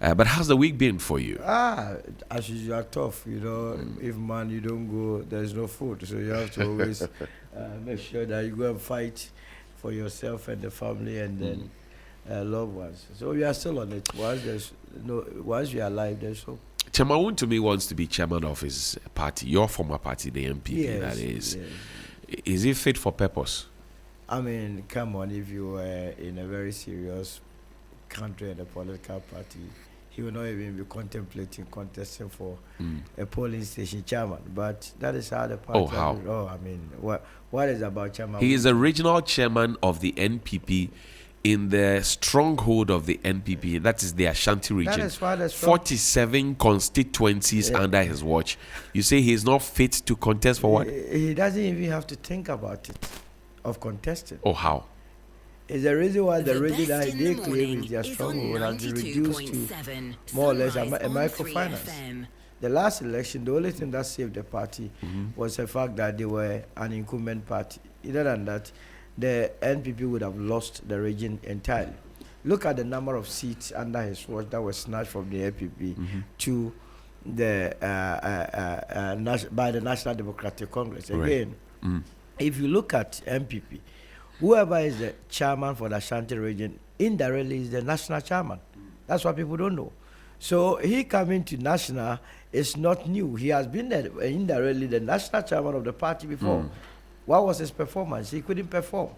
But how's the week been for you? As usual, tough. If man you don't go, there's no food. So you have to always make sure that you go and fight for yourself and the family and then loved ones. So we are still on it. Once we are alive, there's hope. Chairman Wontumi wants to be chairman of his party, your former party, the NPP, Yes, that is. yes. Is he fit for purpose? I mean, come on, if you were in a very serious country and a political party, he will not even be contemplating contesting for a polling station chairman. But that is how the party. Oh, how? I mean, what is about chairman? He is the regional chairman of the NPP in the stronghold of the NPP. That is the Ashanti region. That is why the 47 constituencies under his watch. You say he is not fit to contest for what? He doesn't even have to think about it, of contesting. Oh, how? Is the reason why the region that they claim is their stronghold has been reduced to more or less a microfinance. The last election, the only thing that saved the party was the fact that they were an incumbent party. Other than that, the NPP would have lost the region entirely. Look at the number of seats under his watch that were snatched from the NPP to the by the National Democratic Congress. Again, if you look at NPP, whoever is the chairman for the Ashanti region indirectly is the national chairman. That's what people don't know. So he coming to national is not new. He has been indirectly the national chairman of the party before. What was his performance? He couldn't perform.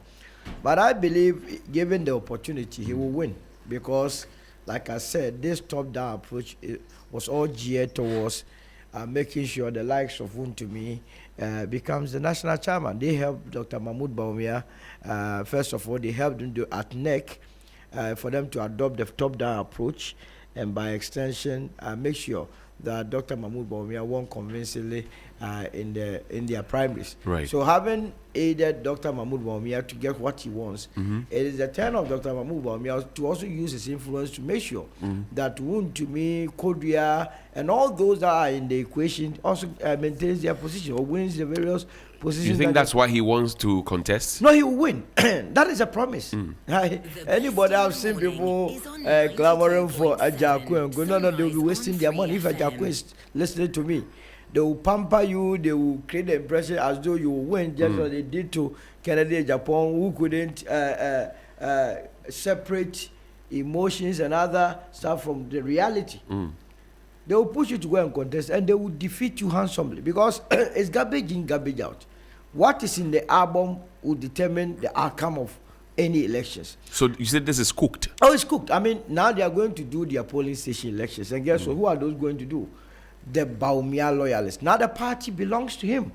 But I believe, given the opportunity, he will win. Because, like I said, this top-down approach was all geared towards making sure the likes of Wontumi becomes the national chairman. They helped Dr. Mahmoud Bawumia. First of all, they helped him at NEC for them to adopt the top-down approach, and by extension, make sure that Dr. Mahmoud Bawumia won convincingly in their primaries. Right. So having aided Dr. Mahmoud Bawumia to get what he wants, it is the turn of Dr. Mahmoud Bawumia to also use his influence to make sure that Wontumi, Kodria, and all those that are in the equation also maintains their position or wins the various positions. You think that's why he wants to contest? No, he will win. That is a promise. Anybody I've seen people clamoring for Ajakwe and go, no, they will be wasting their money. If Ajakwe is listening to me, they will pamper you, they will create the impression as though you will win, just as they did to Kennedy and Japan, who couldn't separate emotions and other stuff from the reality. They will push you to go and contest, and they will defeat you handsomely, because it's garbage in, garbage out. What is in the album will determine the outcome of any elections. So you said this is cooked? Oh, it's cooked. I mean, now they are going to do their polling station elections, and guess what? Who are those going to do? The Bawumia loyalists. Now the party belongs to him.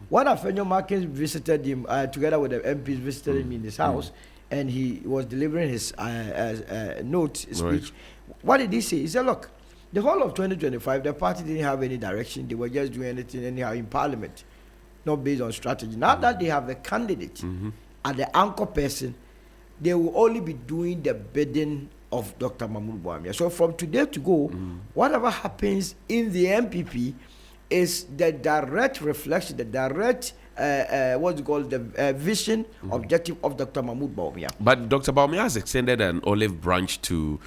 One of Fenyo Markins visited him, together with the MPs, visited him in his house, and he was delivering his speech. Right. What did he say? He said, look, the whole of 2025, the party didn't have any direction. They were just doing anything anyhow in parliament, not based on strategy. Now that they have a candidate and the anchor person, they will only be doing the bidding of Dr. Mahmoud Bawumia. So from today to go, whatever happens in the MPP is the direct reflection, the direct what's it called, the vision, objective of Dr. Mahmoud Bawumia. But Dr. Bawumia has extended an olive branch to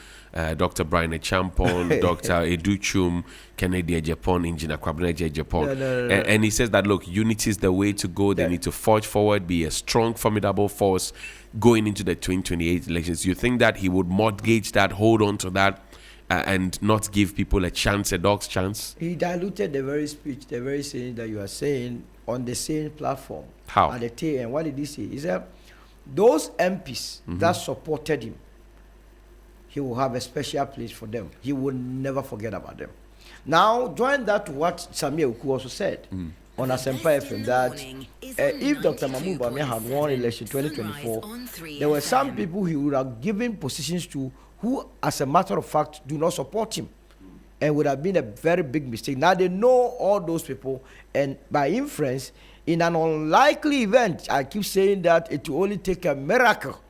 Dr. Brian Champon, Dr. Educhum, Kennedy Japan, Engineer Kwabena Japan. No. And he says that, look, unity is the way to go. They need to forge forward, be a strong, formidable force going into the 2028 elections. You think that he would mortgage that, hold on to that, and not give people a chance, a dog's chance? He diluted the very speech, the very saying that you are saying on the same platform. How? At the tail end. What did he say? He said, those MPs that supported him, he will have a special place for them. He will never forget about them. Now, join that to what Samir Oku also said on Asempa FM, that if Dr. Mahmoud Bawumia had won election 2024, there were some people he would have given positions to who, as a matter of fact, do not support him, and would have been a very big mistake. Now they know all those people, and by inference, in an unlikely event, I keep saying that it will only take a miracle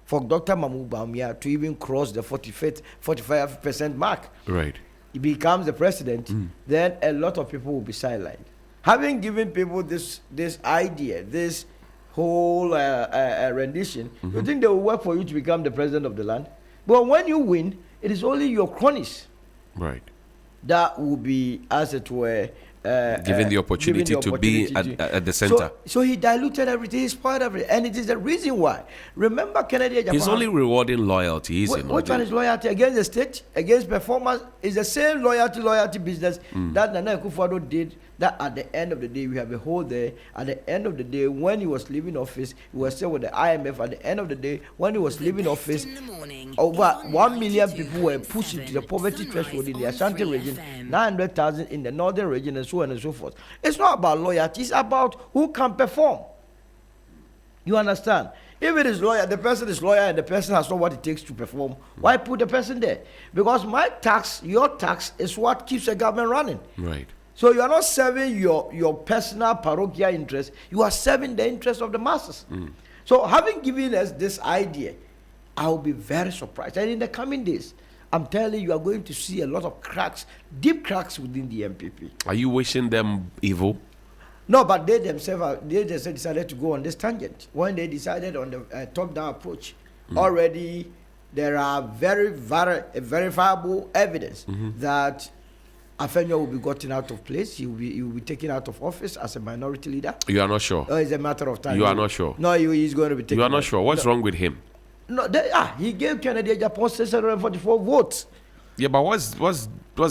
for Dr. Mahmoud Bawumia to even cross the 45% mark. Right. He becomes the president, then a lot of people will be sidelined. Having given people this idea, this whole rendition, you think they will work for you to become the president of the land? But when you win, it is only your cronies Right. that will be, as it were, given the opportunity to be at the center. So he diluted everything, he spoiled everything, and it is the reason why. Remember Kennedy Japan. He's only rewarding loyalty, is it not? Which one is loyalty? Against the state, against performance? Is the same loyalty business that Nana Akufo-Addo did. That at the end of the day, we have a hole there. At the end of the day, when he was leaving office, he was still with the IMF. At the end of the day, when he was leaving office, over 1 million people were pushed into the poverty threshold in the Ashanti region, 900,000 in the northern region, and so on and so forth. It's not about loyalty, it's about who can perform. You understand? If it is loyal, the person is loyal and the person has not what it takes to perform, why put the person there? Because my tax, your tax, is what keeps the government running. Right. So you are not serving your personal parochial interest, you are serving the interest of the masses. So having given us this idea, I will be very surprised. And in the coming days, I'm telling you are going to see a lot of cracks, deep cracks within the MPP. Are you wishing them evil? No, but they themselves decided to go on this tangent. When they decided on the top-down approach, already there are very verifiable evidence that Afenyo will be gotten out of place. He will be taken out of office as a minority leader. You are not sure? It's a matter of time. You are not sure? No, he's going to be taken out. You are not sure? What's wrong with him? No, he gave Kennedy Japan 644 votes. Yeah, but what's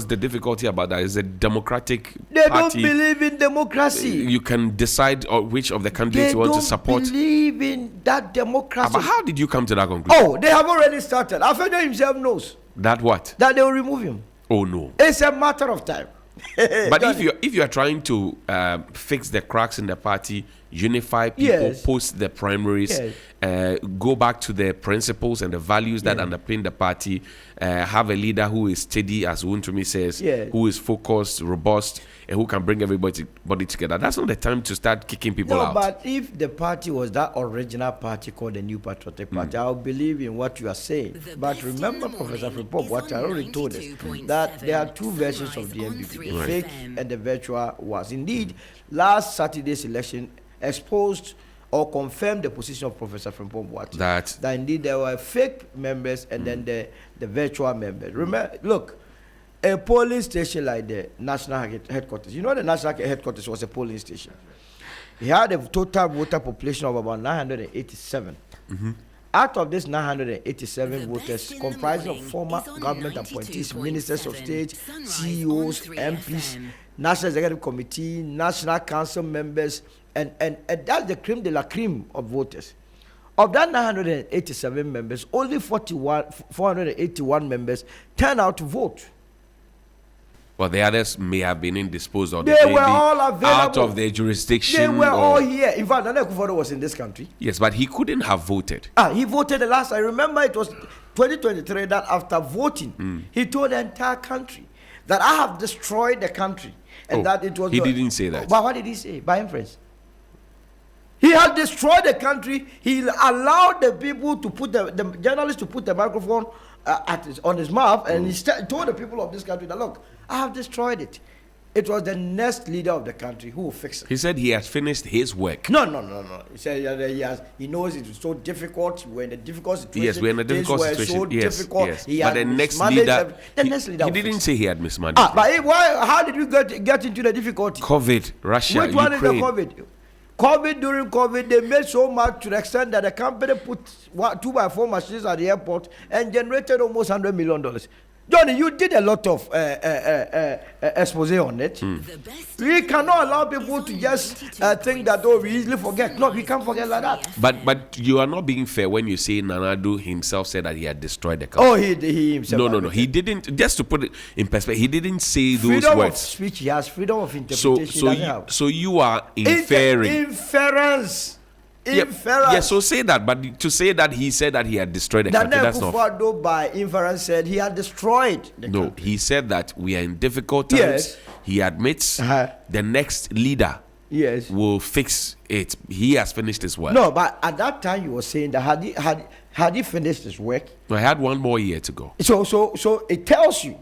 the difficulty about that? It's a democratic They party. don't believe in democracy. You can decide which of the candidates you want to support. They don't believe in that democracy. But how did you come to that conclusion? Oh, they have already started. Afenyo himself knows. That what? That they will remove him. Oh, no. It's a matter of time. But if you are trying to fix the cracks in the party, unify people, post the primaries, go back to the principles and the values that underpin the party, have a leader who is steady, as Wontumi says, who is focused, robust, and who can bring everybody together. That's not the time to start kicking people out. No, but if the party was that original party called the New Patriotic Party, I'll believe in what you are saying. But remember, Professor Frimpong, what I already told us, that there are two versions of the MPP, the fake and the virtual was. Indeed, last Saturday's election exposed or confirmed the position of Professor Frimpong that indeed there were fake members and then the virtual members. Remember, look, a polling station like the national headquarters, you know, the national headquarters was a polling station. He had a total voter population of about 987. Out of this 987 voters, comprising of former government appointees, ministers of state, CEOs, MPs, National Executive Committee, National Council members, and that's the creme de la creme of voters. Of that 987 members, only 481 members turned out to vote. Well, the others may have been indisposed or they were all available. Out of their jurisdiction. They were all here. In fact, Nana Akufo-Addo was in this country. Yes, but he couldn't have voted. He voted the last. I remember it was 2023 that after voting, he told the entire country that I have destroyed the country. And that it was. He didn't say that. But what did he say? By inference. He had destroyed the country. He allowed the people to put the journalists to put the microphone on his mouth, and he told the people of this country that, look, I have destroyed it. It was the next leader of the country who will fix it. He said he has finished his work. No. He said he knows it was so difficult. We're in a difficult situation. Yes, we're in a difficult situation. So difficult. Yes. But the next leader, he didn't say he had mismanaged. But how did we get into the difficulty? COVID, Russia, Which one is the COVID? During COVID, they made so much to the extent that the company put 2x4 machines at the airport and generated almost $100 million. Johnny, you did a lot of expose on it. We cannot allow people to just think that, we easily forget. No, we can't forget like that. But you are not being fair when you say Nanadu himself said that he had destroyed the country. Oh, he himself. No. He didn't. Just to put it in perspective, he didn't say those freedom words. Freedom of speech, he has freedom of interpretation. So you are inferring. Inference. Yeah, so say that, but to say that he said that he had destroyed the country, that's not. Akufo-Addo by inference said he had destroyed the country. No, he said that we are in difficult times. Yes. He admits the next leader will fix it. He has finished his work. No, but at that time you were saying that had he finished his work? No, I had one more year to go. So it tells you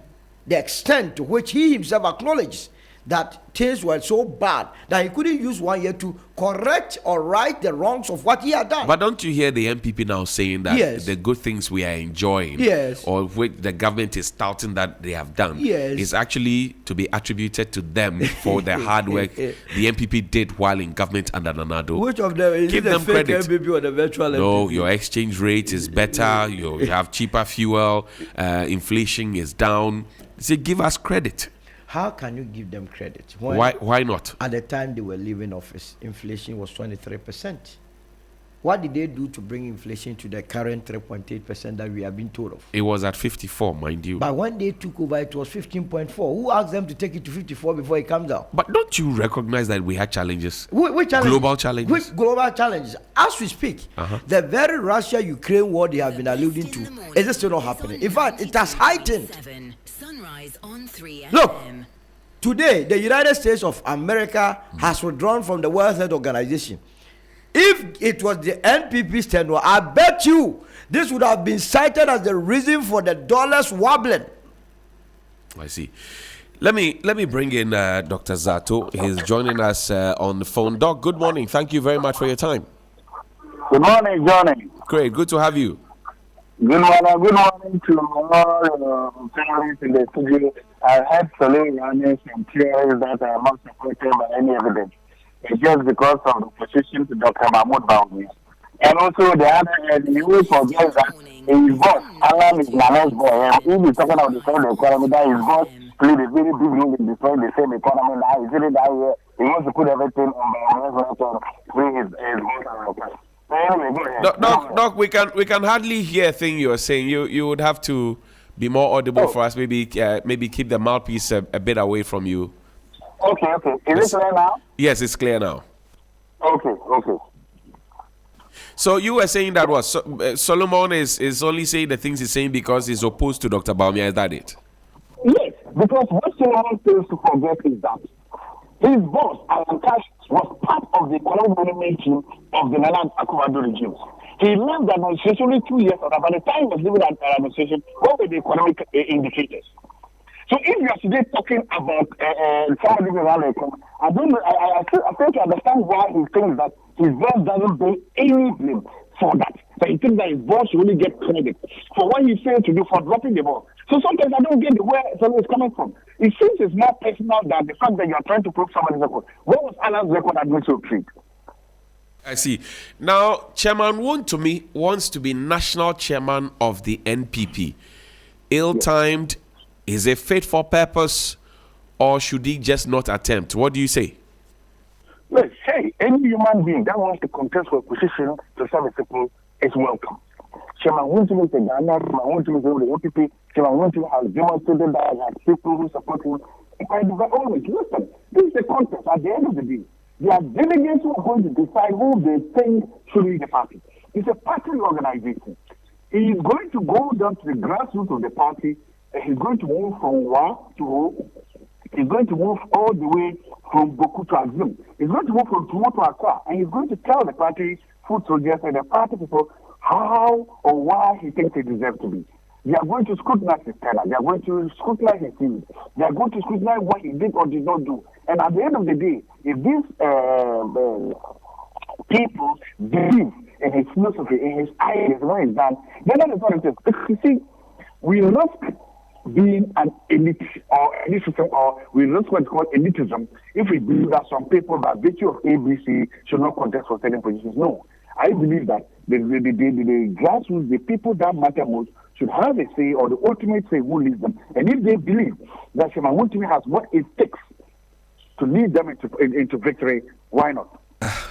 the extent to which he himself acknowledges that things were so bad that he couldn't use 1 year to correct or right the wrongs of what he had done. But don't you hear the MPP now saying that Yes. the good things we are enjoying, Yes. or which the government is touting that they have done, Yes. is actually to be attributed to them for the hard work the MPP did while in government under Nanado? Which of them is Give it the them fake credit. MPP or the virtual No, MPP? your exchange rate is better. You have cheaper fuel. Inflation is down. Say, give us credit. How can you give them credit? When Why not? at the time they were leaving office, inflation was 23%. What did they do to bring inflation to the current 3.8% that we have been told of? It was at 54, mind you. But when they took over, it was 15.4. Who asked them to take it to 54 before it comes down? But don't you recognize that we had challenges? Which challenges? Global challenges. Which global challenges? As we speak, the very Russia-Ukraine war they have been alluding to, is it still not happening? In fact, it has heightened. Look, today, the United States of America has withdrawn from the World Health Organization. If it was the NPP's tenure, I bet you this would have been cited as the reason for the dollars wobbling. I see. Let me bring in Dr. Zato. He's joining us on the phone. Doc, good morning. Thank you very much for your time. Good morning, Johnny. Great. Good to have you. Good morning to all families in the studio. I had following earnings and theories that are not supported by any evidence. It's just because of the position to Dr. Mahmoud Bawumia. And also the other end, you will forget that his boss, Alan, is Nana's boy. And he is talking about the same economy that his boss played a very big role in destroying the same economy. Now he's really that way. He wants to put everything on the free his boss. Anyway, go ahead. Doc, we can hardly hear a thing you're saying. You would have to be more audible for us. Maybe keep the mouthpiece a bit away from you. Okay. Is it clear now? Yes, it's clear now. Okay. So you were saying that Solomon is only saying the things he's saying because he's opposed to Dr. Bawumia. Is that it? Yes, because what Solomon fails to forget is that his boss, Alan Cash, was part of the economic management team of the Nana Akufo-Addo regime. He left the administration only 2 years ago. By the time he was leaving that administration, what were the economic indicators? So if you are today talking about somebody around the economy, I don't know. I fail to understand why he thinks that his boss doesn't bear any blame for that. But he thinks that his boss should only get credit for what he failed to do for dropping the ball. So sometimes I don't get where it's coming from. It seems it's more personal than the fact that you are trying to prove somebody's record. What was Alan's record at Mitchell Creek? I see. Now, Chairman Wontumi wants to be national chairman of the NPP. Ill-timed, is it fit for purpose, or should he just not attempt? What do you say? Well, hey, any human being that wants to contest for a position to serve the people is welcome. Chairman Wontumi is a Ghana, Chairman Wontumi is the NPP, Chairman Wontumi has demonstrated that he has people who support him. Always listen, this is the contest. At the end of the day, they are delegates who are going to decide who they think should lead the party. It's a party organization. He is going to go down to the grassroots of the party. He's going to move from Wa to Ho. He's going to move all the way from Boku to Azim. He's going to move from Tumo to Accra. And he's going to tell the party food soldiers and the party people how or why he thinks he deserves to be. They are going to scrutinize his talent. They are going to scrutinize his team. They are going to scrutinize what he did or did not do. And at the end of the day, if these people believe in his philosophy, in his ideas, what he's done, then that is what it is. You see, we risk being an elite or elitism, or we risk what's called elitism if we believe that some people, by virtue of ABC, should not contest for certain positions. No. I believe that the grassroots, the people that matter most, should have a say or the ultimate say who leads them. And if they believe that Chairman Wontumi has what it takes to lead them into victory, why not?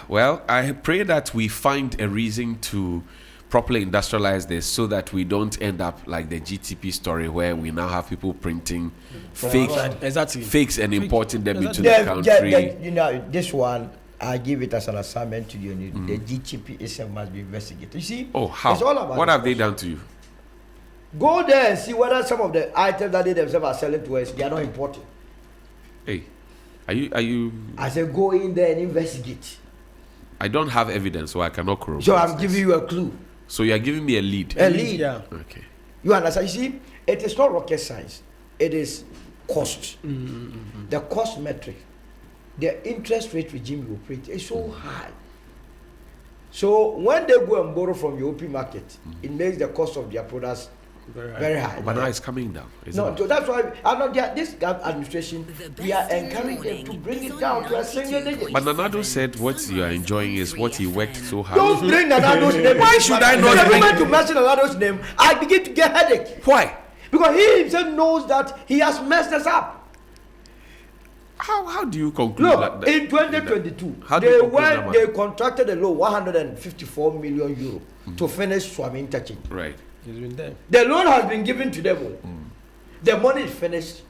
Well, I pray that we find a reason to properly industrialize this so that we don't end up like the GTP story where we now have people printing fakes and importing them into the country. This one, I give it as an assignment to you. The GTP must be investigated. You see? Oh, how? It's all about what have they done to you? Go there and see whether some of the items that they themselves are selling to us, they are not imported. Hey, are you? I said go in there and investigate. I don't have evidence, so I cannot corroborate. So I'm giving you a clue. So you are giving me a lead. A lead. Yeah. Okay. You understand? You see, it is not rocket science. It is cost. The cost metric, the interest rate regime you operate is so high. So when they go and borrow from the open market, it makes the cost of their products very high. But now it's coming down. So that's why this administration, we are encouraging them to bring it down to a single digit. But Nanado said what you are enjoying is what he worked so hard. Don't bring Nanado's name. Why should I not the bring? moment you mention Nanado's name, I begin to get headache. Why? Because he himself knows that he has messed us up. How do you conclude Look, that? in 2022, How do you conclude that they contracted a loan 154 million euro to finish Swami interchange. Right. He's been there. The loan has been given to them. The money is finished.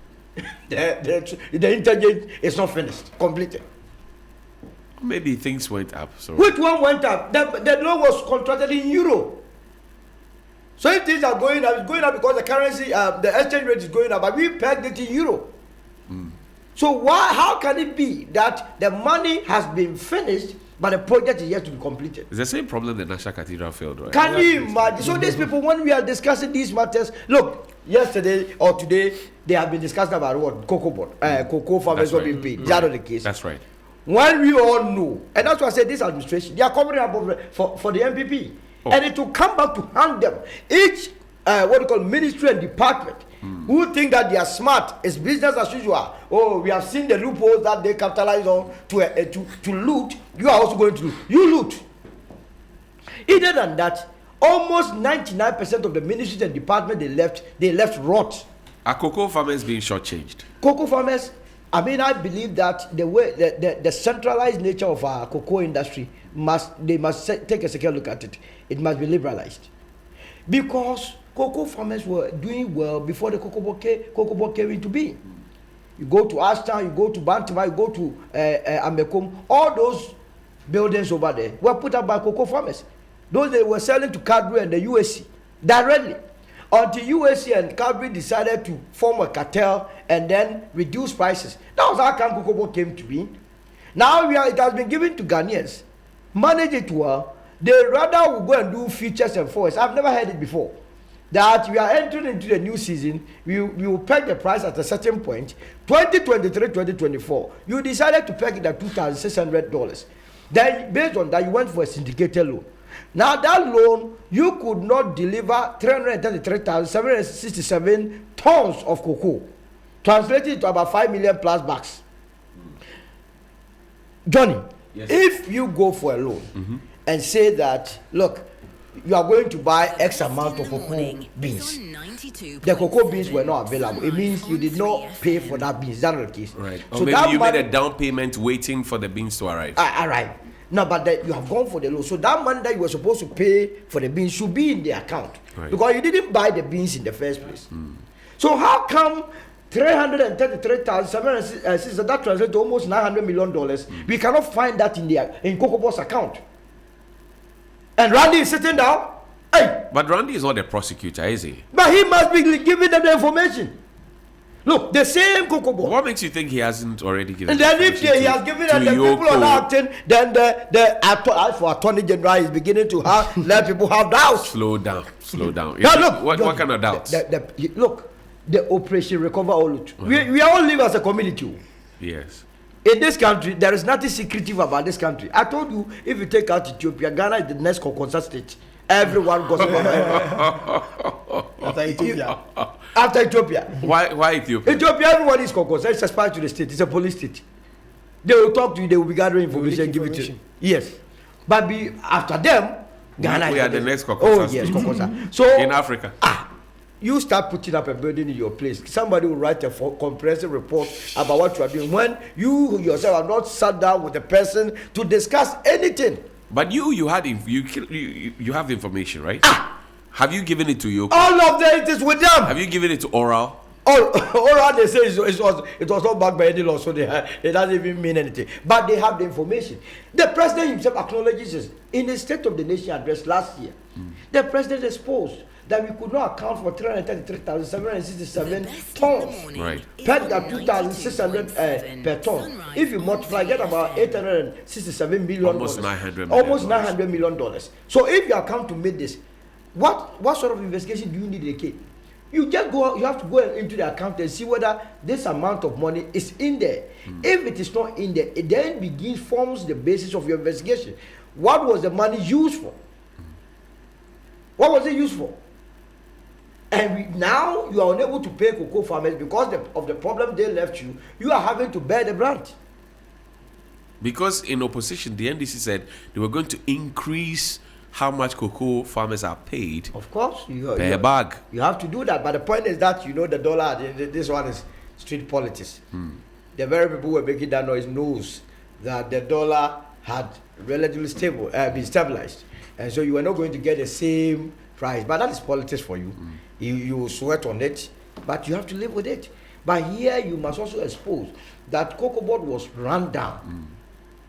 the interchange is not finished, completed. Maybe things went up. So Which one went up? The loan was contracted in euro. So if things are going up, it's going up because the currency, the exchange rate is going up, but we pegged it in euro. So how can it be that the money has been finished, but the project is yet to be completed? it's the same problem the National Cathedral failed, right? Can you imagine? So these people, when we are discussing these matters, look, yesterday or today, they have been discussing about what? Cocoa farmers not being paid. Is that not the case? That's right. When we all know, and that's why I said this administration, they are covering up for the MPP. And it will come back to hand them. Each, ministry and department who think that they are smart, it's business as usual. Oh, we have seen the loopholes that they capitalize on to loot. You are also going to loot. You loot. Other than that, almost 99% of the ministries and department they left rot. Are cocoa farmers being shortchanged? Cocoa farmers, I believe that the way the centralized nature of our cocoa industry must take a second look at it. It must be liberalized, because cocoa farmers were doing well before the cocoa board came into being. You go to Ashton, you go to Bantima, you go to Amekom, all those buildings over there were put up by cocoa farmers. Those they were selling to Cadbury and the USC directly, until USC and Cadbury decided to form a cartel and then reduce prices. That was how cocoa board came to be. Now it has been given to Ghanaians. Manage it well. They rather will go and do features and forwards. I've never heard it before. That we are entering into the new season, we will peg the price at a certain point. 2023-2024, you decided to peg it at $2,600. Then, based on that, you went for a syndicated loan. Now, that loan, you could not deliver 333,767 tons of cocoa, translated to about 5 million plus bags. Johnny, yes. If you go for a loan and say that, look, you are going to buy X amount of cocoa beans. The cocoa beans were not available. It means you did not pay for that beans. Is that not the case? Right. So or maybe you made a down payment waiting for the beans to arrive. Arrive. No, but you have gone for the loan. So that money that you were supposed to pay for the beans should be in the account. Right. Because you didn't buy the beans in the first place. So how come 333,760, that translates to almost $900 million, we cannot find that in Cocoa Board's account? And Randy is sitting down. Hey. But Randy is not a prosecutor, is he? But he must be giving them the information. Look, the same Cocoa Board. What makes you think he hasn't already given? And then if he has given them, the people are not acting, then the Attorney General is beginning to let people have doubts. Slow down. Now, look, what kind of doubts? Look, the Operation Recover Owusu. We all live as a community. Yes. In this country, there is nothing secretive about this country. I told you, if you take out Ethiopia, Ghana is the next Kokonsa state. Everyone goes after Ethiopia. Why Ethiopia? Ethiopia, everyone is Kokonsa. It's a spy to the state. It's a police state. They will talk to you. They will be gathering information and give it to you. Yes. But after them, Ghana we are the next Kokonsa. Oh, yes, Kokonsa. So in Africa. You start putting up a building in your place. Somebody will write a comprehensive report about what you are doing. When you yourself are not sat down with the person to discuss anything. But you have information, right? Have you given it to you? All of them, it is with them. Have you given it to Oral? Oral, they say it was not backed by any law, so it doesn't even mean anything. But they have the information. The president himself acknowledges this. In the State of the Nation address last year, the president exposed that we could not account for 333,767 tons. Right. Pegged at 2,600 per ton. If you multiply, get about 867 million. Almost $900 million. Almost $900 million. So if you account to make this, what sort of investigation do you need in a case? You just go. You have to go into the account and see whether this amount of money is in there. If it is not in there, it then forms the basis of your investigation. What was the money used for? What was it used for? And now you are unable to pay cocoa farmers because of the problem they left you. You are having to bear the brunt. Because in opposition, the NDC said they were going to increase how much cocoa farmers are paid. Of course, per bag. You have to do that. But the point is that the dollar. This one is street politics. The very people who were making that noise knows that the dollar had relatively been stabilized, and so you were not going to get the same price. But that is politics for you. You sweat on it, but you have to live with it. But here you must also expose that cocoa board was run down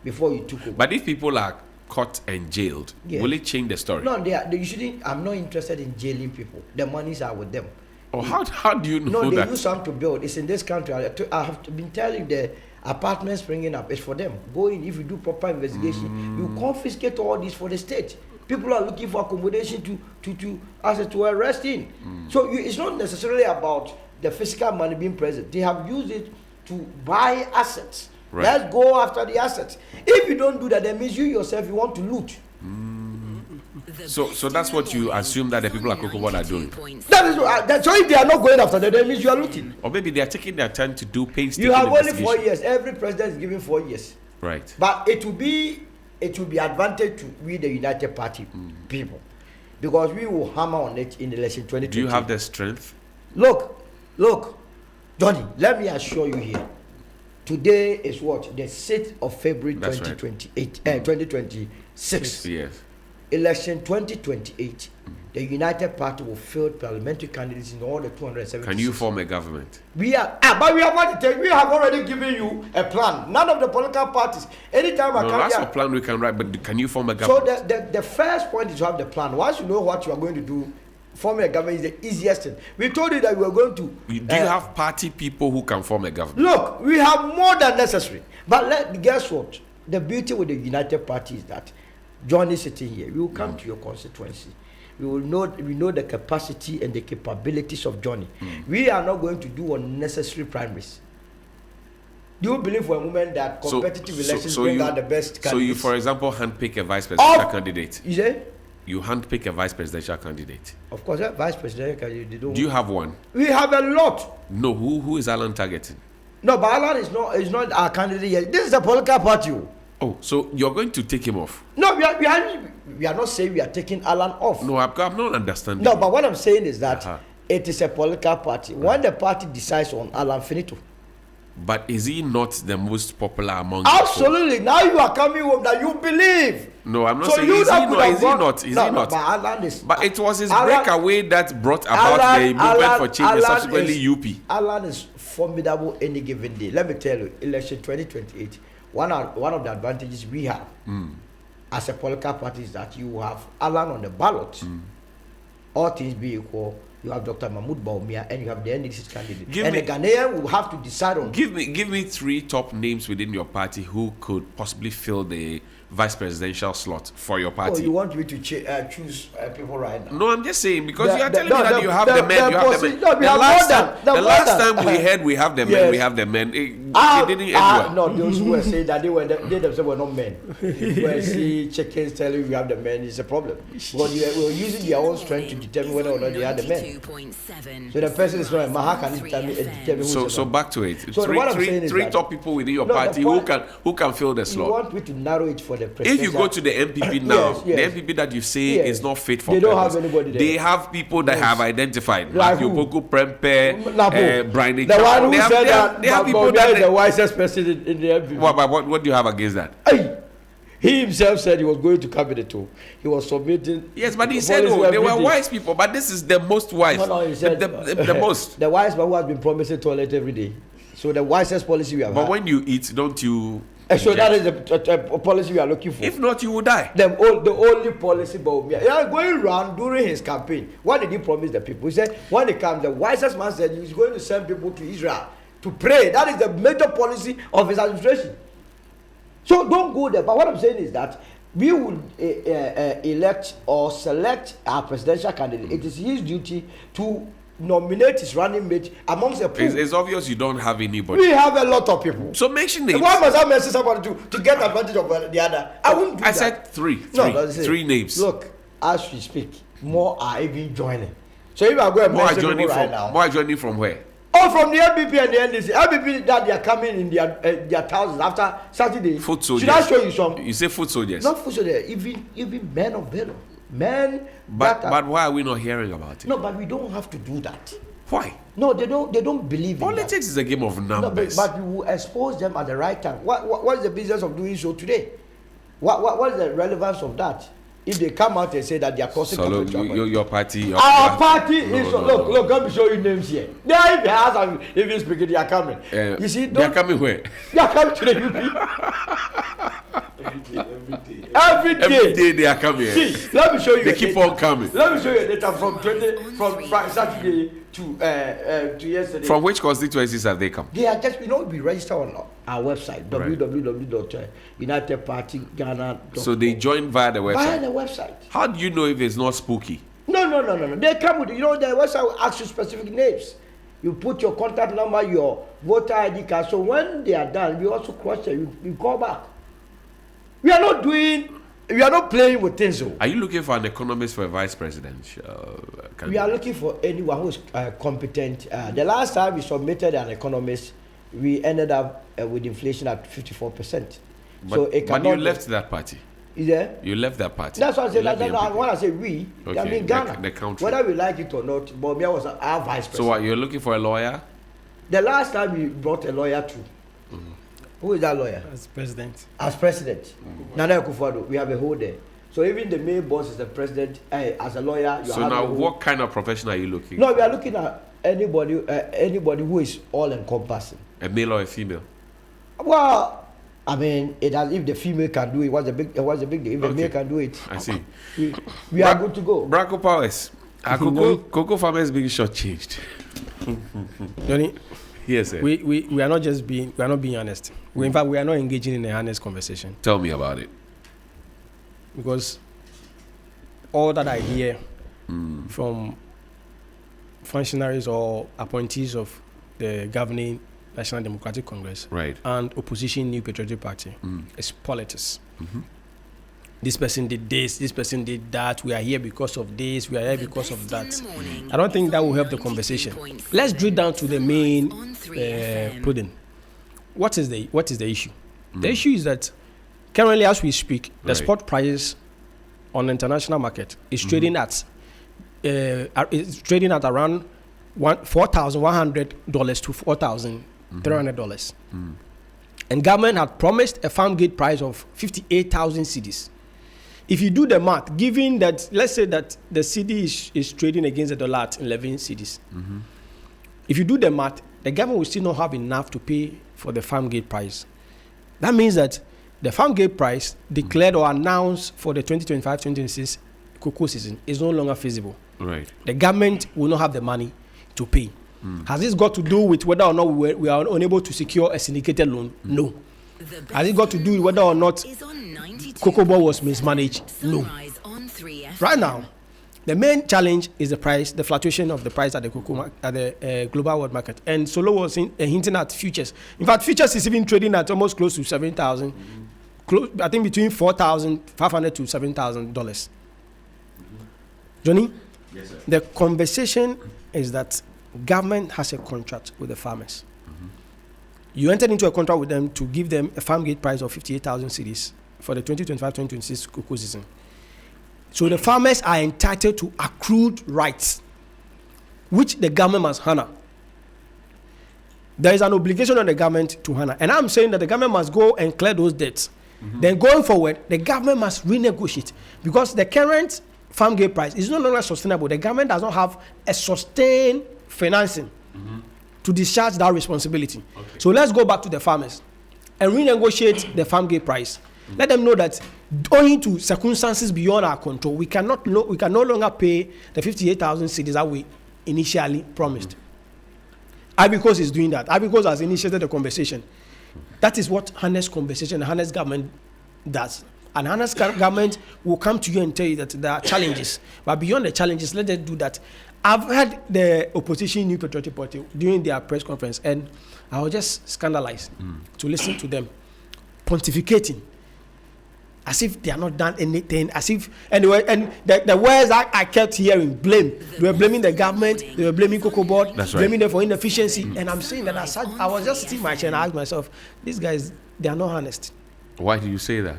before you took over. But if people are caught and jailed, will it change the story? No, they shouldn't. I'm not interested in jailing people. The monies are with them. Oh, how do you know that? No, they use some to build. It's in this country. I have been telling you, the apartments springing up. It's for them. Go in. If you do proper investigation, you confiscate all this for the state. People are looking for accommodation to arrest in. So it's not necessarily about the fiscal money being present. They have used it to buy assets. Right. Let's go after the assets. If you don't do that, that means you yourself, you want to loot. So that's what you assume that the people at Cocoa Board are doing. So if they are not going after that, that means you are looting. Or maybe they are taking their time to do painstaking You have only investigation. 4 years. Every president is given 4 years. Right. But it will be advantage to we the United Party people, because we will hammer on it in election 2020. Do you have the strength? Look, Johnny, let me assure you here. Today is what? The 6th of February 2028, 2026. Yes. Election 2028. The United Party will field parliamentary candidates in all the 270. Can you form a government? But we have already given you a plan. None of the political parties. Anytime that's a plan we can write, but can you form a government? So the first point is to have the plan. Once you know what you are going to do, forming a government is the easiest thing. We told you that we were going to. Do you have party people who can form a government? Look, we have more than necessary. But guess what? The beauty with the United Party is that John is sitting here. We will come to your constituency. We know the capacity and the capabilities of Johnny. We are not going to do unnecessary primaries. Do you believe for a moment that competitive elections bring out the best candidates? So you, for example, handpick a vice presidential candidate. You say? You handpick a vice presidential candidate. Of course, a vice presidential candidate. Do you have one? We have a lot. No, who is Alan targeting? No, but Alan is not our candidate yet. This is a political party. Oh, so you're going to take him off? No, we are not saying we are taking Alan off. No, I'm not understanding. No, but what I'm saying is that it is a political party. When the party decides on Alan, finito. But is he not the most popular among Absolutely. Now you are coming home that you believe. No, I'm not saying is he not. But Alan is. But it was his breakaway that brought about the movement for change and subsequently UP. Alan is formidable any given day. Let me tell you, election 2028, one of the advantages we have as a political party is that you have Alan on the ballot. All things being equal, you have Dr. Mahmoud Bawumia and you have the NDC candidate. The Ghanaian will have to decide on. Give me 3 top names within your party who could possibly fill the vice presidential slot for your party. Oh, you want me to choose people right now? No, I'm just saying because you are telling me that you have the men. You have the men. The last time we heard we have the men, we have the men. It didn't end well. No, those who were saying that they themselves were not men. When see chickens telling you we have the men, it's a problem. Because we were using their own strength to determine whether or not they had the men. So the person is not a man. How can he determine who? So back to it. So three top people within your party who can fill the slot. You want me to narrow it for the if you go to the MPP now, the MPP that you say is not fit for don't have anybody there. They have people that have identified. Like Yopoku Prempe, Brian. The one who said that they have people that is the wisest person in the MPP. What do you have against that? He himself said he was going to cabinet too. He was submitting. Yes, but he said they were wise people. But this is the most wise. No, he said the most. The wise man who has been promising toilet every day. So the wisest policy we have. But when you eat, don't you? So that is a policy we are looking for. If not, you will die. The only policy, but going around during his campaign, what did he promise the people? He said when it comes, the wisest man said he's going to send people to Israel to pray. That is the major policy of his administration. So don't go there. But what I'm saying is that we will elect or select our presidential candidate. It is his duty to nominate his running mate amongst the pool. It's obvious you don't have anybody. We have a lot of people. So mention names. Why must I mention somebody to get advantage of the other? I wouldn't do that. I said three. No, three names. Look, as we speak, more are even joining. So if I go and mention people right now. More are joining from where? Oh, from the NBP and the NDC. NBP that they are coming in their thousands after Saturday. Foot soldiers. Should I show you some? You say foot soldiers. Not foot soldiers, even men of valor. Men. But why are we not hearing about it? No, but we don't have to do that. Why? No, they don't believe Politics in that. is a game of numbers. No, but we will expose them at the right time. What is the business of doing so today? What is the relevance of that? If they come out and say that they are causing conflict, your party, our party is look. Let me show you names here. They are in the house and even speaking, they are coming. You see, they are coming where? They are coming to the UP. Every day they are coming. See, let me show you. They keep on coming. Let me show you data from Saturday to yesterday. From which constituencies have they come? They are just, we register on our website, www.unitedpartyghana.com. So they join via the website? Via the website. How do you know if it's not spooky? No. They come with, the website will ask you specific names. You put your contact number, your voter ID card. So when they are done, we also cross-check, you call back. We are not playing with things. Are you looking for an economist for a vice president? We are looking for anyone who is competent. The last time we submitted an economist, we ended up with inflation at 54%. But you left that party. Is there? You left that party. That's what I said. When I say we, I mean Ghana. The country. Whether we like it or not, Bobia was our vice president. So what, you're looking for a lawyer? The last time we brought a lawyer too. Who is that lawyer? As president. Nana Akufo-Addo, we have a hold there. So even the main boss is the president. As a lawyer, you so have now, what kind of profession are you looking? No, we are looking at anybody who is all encompassing. A male or a female? Well, I mean, if the female can do it, what's the big deal? If the male can do it, I see. We are good to go. Brako-Powers, are cocoa farmers being shortchanged? Johnny, yes, sir. We are not being honest. In fact, we are not engaging in a honest conversation. Tell me about it. Because all that I hear from functionaries or appointees of the governing National Democratic Congress and opposition New Patriotic Party is politics. This person did this, this person did that, we are here because of this, we are here because of that. I don't think that will help the conversation. Let's drill down to the main pudding. What is the issue? The issue is that currently, as we speak, the spot prices on the international market is trading at around $4,100 to $4,300. And government had promised a farm gate price of 58,000 cedis. If you do the math, given that, let's say that the cedi is trading against the dollar at 11 cedis. If you do the math, the government will still not have enough to pay for the farm gate price. That means that the farm gate price declared or announced for the 2025-2026 cocoa season is no longer feasible. Right. The government will not have the money to pay. Has this got to do with whether or not we are unable to secure a syndicated loan? No. Has it got to do with whether or not cocoa ball was mismanaged? No. Right now, the main challenge is the price, the fluctuation of the price at the cocoa at the global world market. And Solo was hinting at futures. In fact, futures is even trading at almost close to 7,000. I think between $4,500 to $7,000. Johnny? Yes, sir. The conversation is that government has a contract with the farmers. You entered into a contract with them to give them a farm gate price of 58,000 cedis for the 2025-2026 cocoa season. So the farmers are entitled to accrued rights, which the government must honor. There is an obligation on the government to honor. And I'm saying that the government must go and clear those debts. Then going forward, the government must renegotiate, because the current farm gate price is no longer sustainable. The government does not have a sustained financing to discharge that responsibility. Okay. So let's go back to the farmers and renegotiate the farm gate price. Let them know that owing to circumstances beyond our control, we can no longer pay the 58,000 cedis that we initially promised. Because is doing that. Because has initiated the conversation. That is what honest conversation, honest government does. And honest government will come to you and tell you that there are challenges. But beyond the challenges, let them do that. I've heard the opposition New Patriotic Party during their press conference, and I was just scandalized to listen to them pontificating as if they are not done anything, as if the words that I kept hearing, blame. They were blaming the government, they were blaming Cocoa Board, blaming them for inefficiency, and I'm saying that I was just sitting in my chair and I asked myself, these guys, they are not honest. Why do you say that?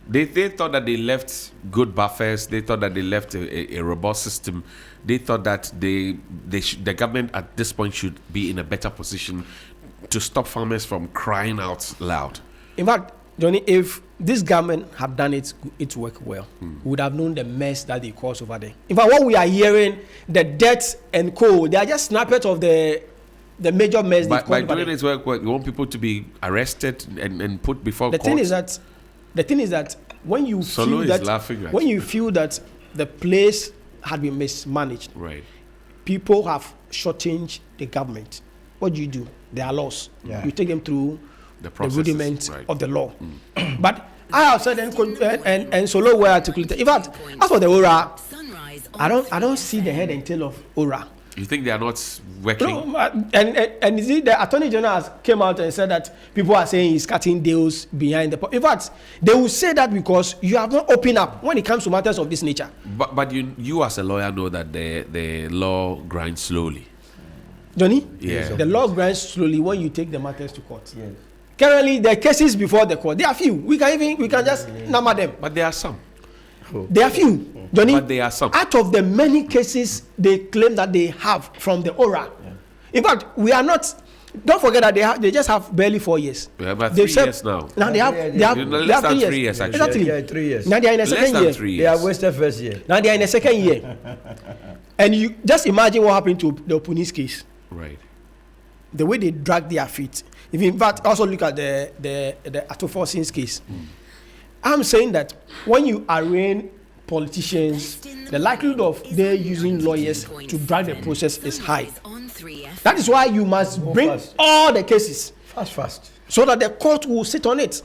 They thought that they left good buffers. They thought that they left a robust system. They thought that the government at this point should be in a better position to stop farmers from crying out loud. In fact, Johnny, if this government had done its work well, we would have known the mess that they caused over there. In fact, what we are hearing, the deaths and co, they are just snippets of the major mess they've caused over there. By doing its work, you want people to be arrested and put before court. The thing is that when you feel that the place had been mismanaged, right, people have shortchanged the government. What do? There are laws. Yeah. You take them through the rudiments of the law. But I have said and Solo were articulated. In fact, as for the ORA, I don't see the head and tail of ORA. You think they are not working? No, and you see, the Attorney General has came out and said that people are saying he's cutting deals behind the. In fact, they will say that because you have not opened up when it comes to matters of this nature. But you as a lawyer know that the law grinds slowly. Johnny? Yeah. The law grinds slowly when you take the matters to court. Yes. Currently, the cases before the court, there are few. We can just number them. But there are some. There are few. Johnny, but there are some. Out of the many cases they claim that they have from the ORA. Yeah. In fact, we are not. Don't forget that they just have barely 4 years. We have about 3 years now. Now they have 3 years actually. Exactly. Yeah, 3 years. Now they are in the second year. 3 years. They have wasted first year. Now they are in the second year. And you just imagine what happened to the Opuni's case. Right. The way they dragged their feet. If in fact, also look at the Atoforsin's case. I'm saying that when you arraign politicians, the likelihood of they using lawyers to drag the process is high. That is why you must bring all the cases fast, so that the court will sit on it.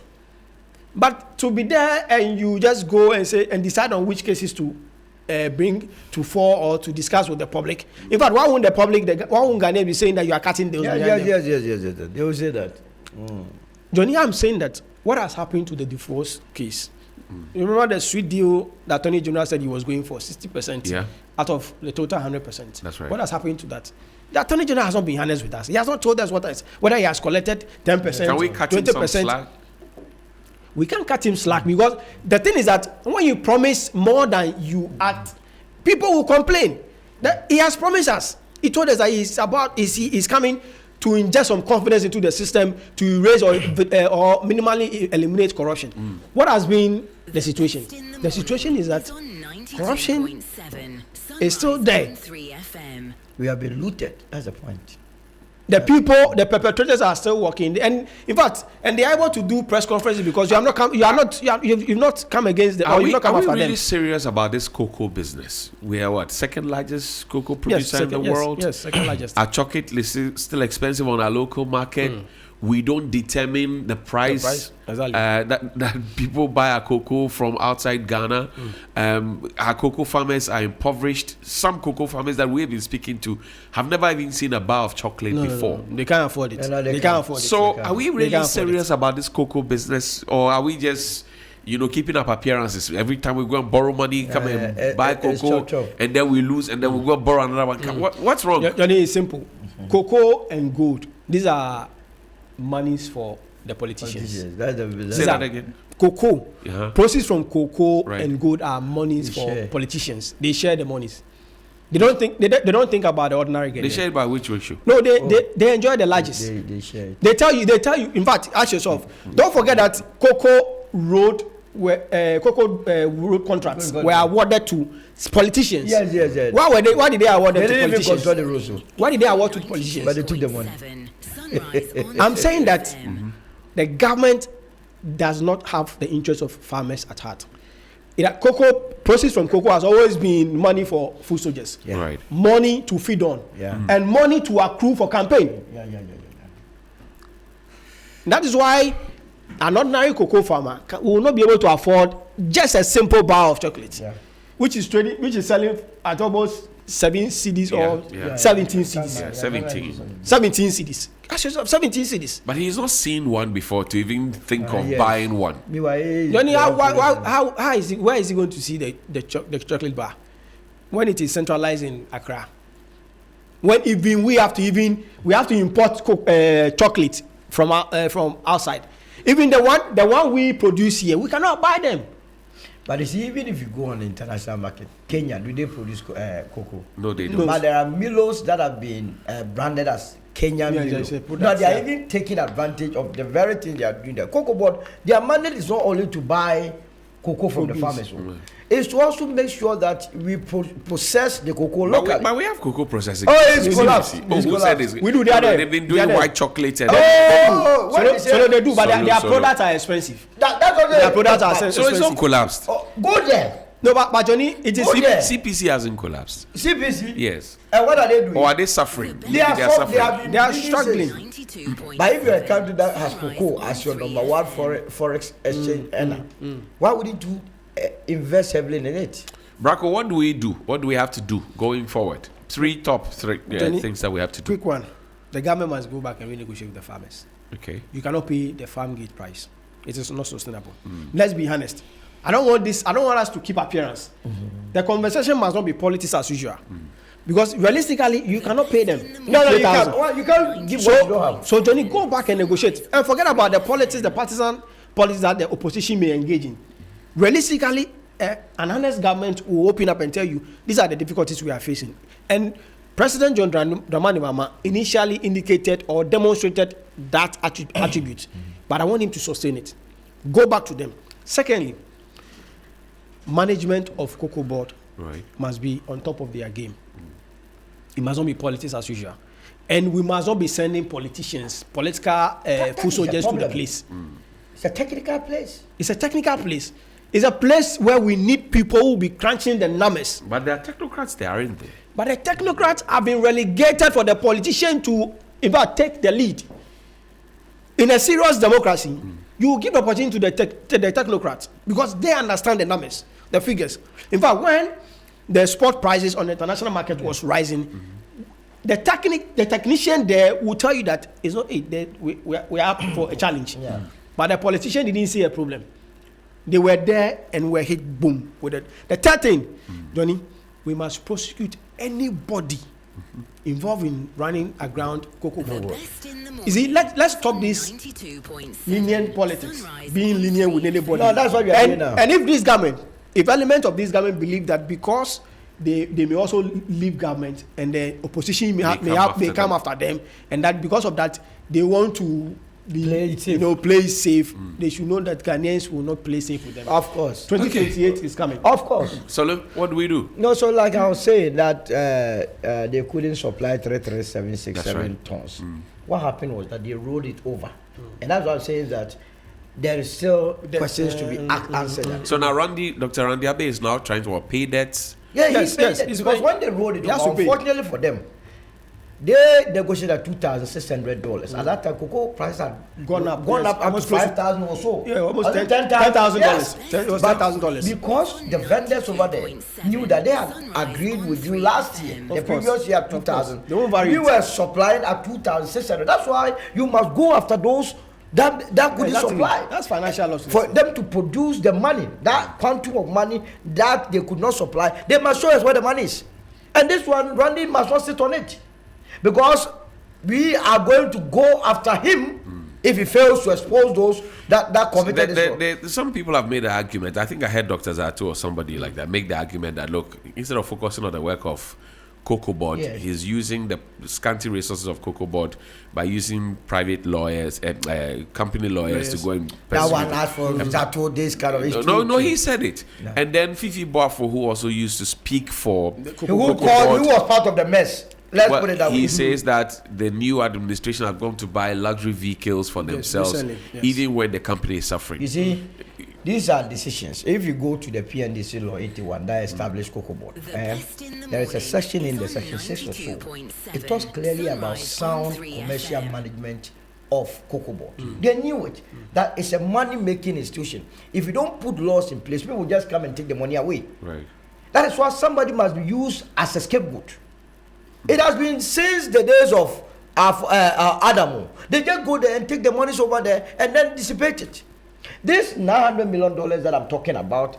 But to be there and you just go and say and decide on which cases to bring to fore or to discuss with the public. In fact, why won't the public, why won't Ghanaians be saying that you are cutting deals? Yes. They will say that. Johnny, I'm saying that what has happened to the divorce case? You remember the sweet deal that Attorney General said he was going for 60% out of the total 100%. That's right. What has happened to that? The Attorney General has not been honest with us. He has not told us whether he has collected 10%, Can we cut 20%. Him some slack? We can't cut him slack because the thing is that when you promise more than you act, people will complain. That he has promised us. He told us that he's coming to inject some confidence into the system to erase or minimally eliminate corruption. What has been the situation? The situation is that corruption is still there. We have been looted. That's the point. The people, the perpetrators are still working, and in fact, and they are able to do press conferences because you've not come against them. Are we really serious about this cocoa business? We are second largest cocoa producer in the world. Yes, second largest. Our chocolate is still expensive on our local market. We don't determine the price exactly. that people buy our cocoa from outside Ghana. Our cocoa farmers are impoverished. Some cocoa farmers that we have been speaking to have never even seen a bar of chocolate before. No. They can't afford it. They can't afford it. So are we really serious about this cocoa business, or are we just keeping up appearances? Every time we go and borrow money, come and buy cocoa, and then we lose, and then we go and borrow another one. What's wrong? Johnny, it's simple. Cocoa and gold. These are monies for the politicians. Say that again. Cocoa, proceeds from cocoa and gold are monies for politicians. They share the monies. They don't think about the ordinary Ghanaian. They share it by which ratio? No, they enjoy the largest. They share it. They tell you. In fact, ask yourself. Don't forget that cocoa road contracts were awarded to politicians. Yes. Why did they award them to politicians? They didn't even control the rules. Why did they award to politicians? But they took the money. I'm saying that the government does not have the interests of farmers at heart. Cocoa proceeds from cocoa has always been money for food soldiers, right? Money to feed on, and money to accrue for campaign. That is why an ordinary cocoa farmer will not be able to afford just a simple bar of chocolate, which is selling at almost 7 CDs or yeah. 17 CDs. Yeah, 17. 17 CDs. Cash yourself 17 CDs. But he's not seen one before to even think of Yes. buying one. Johnny, how is it? Where is he going to see the chocolate bar when it is centralized in Accra? When even we have to import chocolate from outside. Even the one we produce here, we cannot buy them. But you see, even if you go on the international market, Kenya, do they produce cocoa? No, they don't. But there are Milos that have been branded as Kenyan Milo. Now they are even taking advantage of the very thing they are doing there. Cocoa board, their mandate is not only to buy cocoa from the farmers. It's to also make sure that we process the cocoa locally. But we have cocoa processing. Oh, it's collapsed. Who said this? We do the other. They've been doing white chocolate. And So they do, but their products are expensive. That's what Their products are so expensive. it's not collapsed. go there. No, but Johnny, it is. Go there. CPC hasn't collapsed. CPC. Yes. And what are they doing? Or are they suffering? They are suffering. They are struggling. But if you're a country that has cocoa as your number one forex exchange earner, why wouldn't you invest heavily in it? Brako, what do we do? What do we have to do going forward? Top three things that we have to do. Quick one. The government must go back and renegotiate with the farmers. Okay. You cannot pay the farm gate price. It is not sustainable. Let's be honest. I don't want us to keep appearance. The conversation must not be politics as usual. Because realistically, you cannot pay them. No, you can't give what you don't have. So Johnny, go back and negotiate. And forget about the politics, the partisan politics that the opposition may engage in. Realistically, an honest government will open up and tell you, these are the difficulties we are facing. And President John Dramani Mahama initially indicated or demonstrated that attribute. But I want him to sustain it. Go back to them. Secondly, management of Cocoa Board must be on top of their game. It must not be politics as usual. And we must not be sending politicians, political foot soldiers to the place. It's a technical place. It's a technical place. It's a place where we need people who will be crunching the numbers. But there are technocrats there, aren't there? But the technocrats have been relegated for the politician to, in fact, take the lead. In a serious democracy, you will give opportunity to the technocrats because they understand the numbers, the figures. In fact, when the spot prices on the international market was rising, the technician there will tell you that it's not we are up for a challenge. But the politician didn't see a problem. They were there and were hit boom with it. The third thing, Johnny, we must prosecute anybody involved in running a ground cocoa board. You see, let's stop this lenient politics, being lenient with anybody. No, that's what we are doing now. And if elements of this government believe that because they may also leave government and the opposition may come after them, and that because of that they want to play safe. They should know that Ghanaians will not play safe with them. Of course. 2028 is coming. Of course. So look, what do we do? No, so like I was saying that they couldn't supply 33767 tons. What happened was that they rolled it over. And that's what I'm saying, that there is still questions to be answered. So now Dr. Randy Abe is now trying to pay debts. Yeah, Yes, because when they rolled it over, unfortunately for them, they negotiated at $2,600. At that time, cocoa prices had gone up almost to $5,000 or so. Yeah, almost $10,000. Yes. It was $10,000. Because the vendors over there knew that they had agreed with you last year, the previous year at $2,000. We were supplying at $2,600. That's why you must go after those that couldn't supply. That's financial loss. For them to produce the money, that quantum of money that they could not supply, they must show us where the money is. And this one, Randy must not sit on it. Because we are going to go after him if he fails to expose those that committed this. Some people have made the argument. I think I heard Dr. Zato or somebody like that make the argument that, look, instead of focusing on the work of Cocoa Board, he's using the scanty resources of Cocoa Board by using private lawyers, company lawyers to go and that one asked for Zato, this kind of issue. No, he said it. No. And then Fifi Boafo, who also used to speak for who was part of the mess. Let's put it that way. He says that the new administration are going to buy luxury vehicles for themselves, even when the company is suffering. You see, these are decisions. If you go to the PNDC Law 81 that established Cocoa Board, there is a section in the section 6 or so. It talks clearly about sound commercial management of Cocoa Board. They knew it, that it's a money-making institution. If you don't put laws in place, people will just come and take the money away. Right. That is why somebody must be used as a scapegoat. It has been since the days of Adamu. They just go there and take the monies over there and then dissipate it. This $900 million that I'm talking about,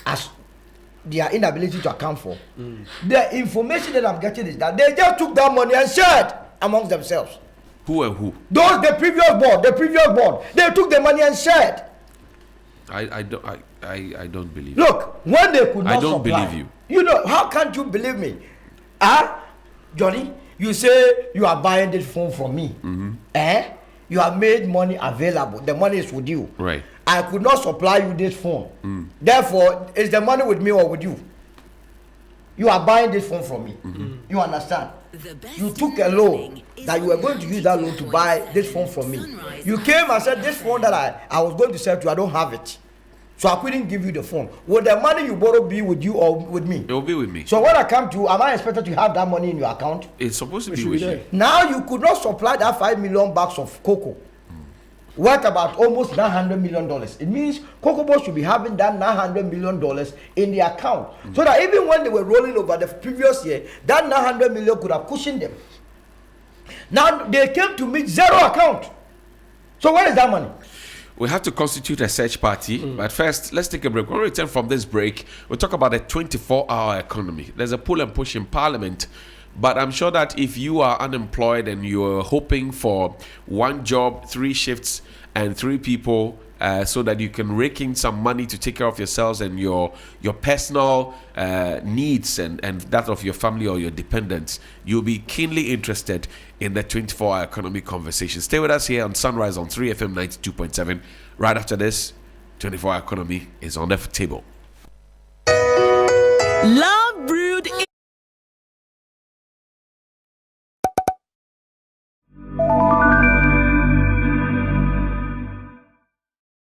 as their inability to account for, the information that I'm getting is that they just took that money and shared amongst themselves. Who and who? The previous board. They took the money and shared. I don't believe. Look, when they could not I don't supply, believe you. You know, how can't you believe me? Johnny, you say you are buying this phone from me. You have made money available. The money is with you. Right. I could not supply you this phone. Therefore, is the money with me or with you? You are buying this phone from me. You understand? You took a loan that you were going to use that loan to buy this phone from me. You came and said, this phone that I was going to sell to you, I don't have it. So I couldn't give you the phone. Will the money you borrow be with you or with me? It will be with me. So when I come to you, am I expected to have that money in your account? It's supposed to be with you. Now you could not supply that 5 million bags of cocoa. Worth about almost $900 million. It means Cocoa Board should be having that $900 million in the account. So that even when they were rolling over the previous year, that $900 million could have cushioned them. Now they came to meet zero account. So where is that money? We have to constitute a search party, but first, let's take a break. When we return from this break, we'll talk about the 24-hour economy. There's a pull and push in Parliament, but I'm sure that if you are unemployed and you're hoping for one job, 3 shifts, and 3 people, so that you can rake in some money to take care of yourselves and your personal needs and that of your family or your dependents, you'll be keenly interested in the 24-hour economy conversation. Stay with us here on Sunrise on 3FM 92.7. Right after this, 24-hour economy is on the table. Love